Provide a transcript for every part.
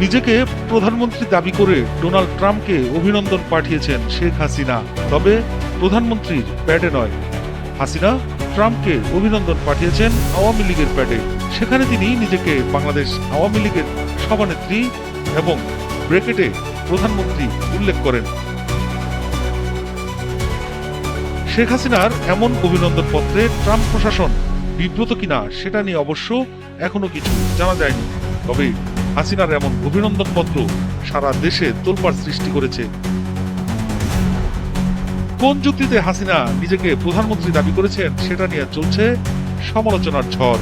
নিজেকে প্রধানমন্ত্রী দাবি করে ডোনাল্ড ট্রাম্পকে অভিনন্দন পাঠিয়েছেন শেখ হাসিনা, তবে প্রধানমন্ত্রীর প্যাডে নয়। হাসিনা ট্রাম্পকে অভিনন্দন পাঠিয়েছেন আওয়ামী লীগের প্যাডে। সেখানে তিনি নিজেকে বাংলাদেশ আওয়ামী লীগের সভানেত্রী এবং ব্র্যাকেটে প্রধানমন্ত্রী উল্লেখ করেন। শেখ হাসিনার এমন অভিনন্দন পত্রে ট্রাম্প প্রশাসন বিব্রত কিনা সেটা নিয়ে অবশ্য এখনো কিছু জানা যায়নি। তবে হাসিনার এমন অভিনন্দন পত্র সারা দেশে তোলপাড় সৃষ্টি করেছে। কোন যুক্তিতে হাসিনা নিজেকে প্রধানমন্ত্রী দাবি করেছেন সেটা নিয়ে চলছে সমালোচনার ঝড়।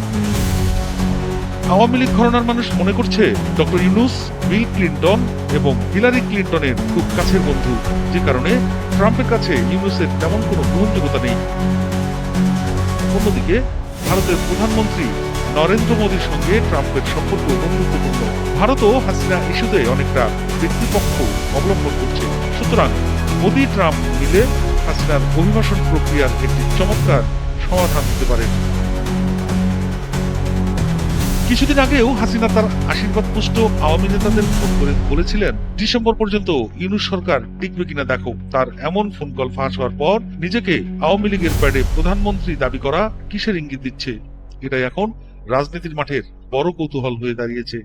আওয়ামী লীগ ঘরানার মানুষ মনে করছে ডক্টর ইউনূস বিল ক্লিন্টন এবং হিলারি ক্লিন্টনের খুব কাছের বন্ধু, যে কারণে ট্রাম্পের কাছে ইউনূসের তেমন কোনো গ্রহণযোগ্যতা নেই। অন্যদিকে ভারতের প্রধানমন্ত্রী নরেন্দ্র মোদীর সঙ্গে ট্রাম্পের সম্পর্ক বন্ধুত্বপূর্ণ। ভারতও হাসিনা ইস্যুতে অনেকটা ব্যক্তিপক্ষ অবলম্বন করছে। সুতরাং মোদী ট্রাম্প মিলে হাসিনার অভিবাসন প্রক্রিয়ার একটি চমৎকার সমাধান দিতে পারে। কিছুদিন আগেও হাসিনা তার আশীর্বাদ পুষ্ট আওয়ামী নেতাদের ফোন করে বলেছিলেন, ডিসেম্বর পর্যন্ত ইউনূস সরকার টিকবে কিনা দেখো। তার এমন ফোন কল ফাঁস হওয়ার পর নিজেকে আওয়ামী লীগের প্যাডে প্রধানমন্ত্রী দাবি করা কিসের ইঙ্গিত দিচ্ছে? এটাই এখন রাজনীতির মাঠের বড় কৌতূহল হয়ে দাঁড়িয়েছে।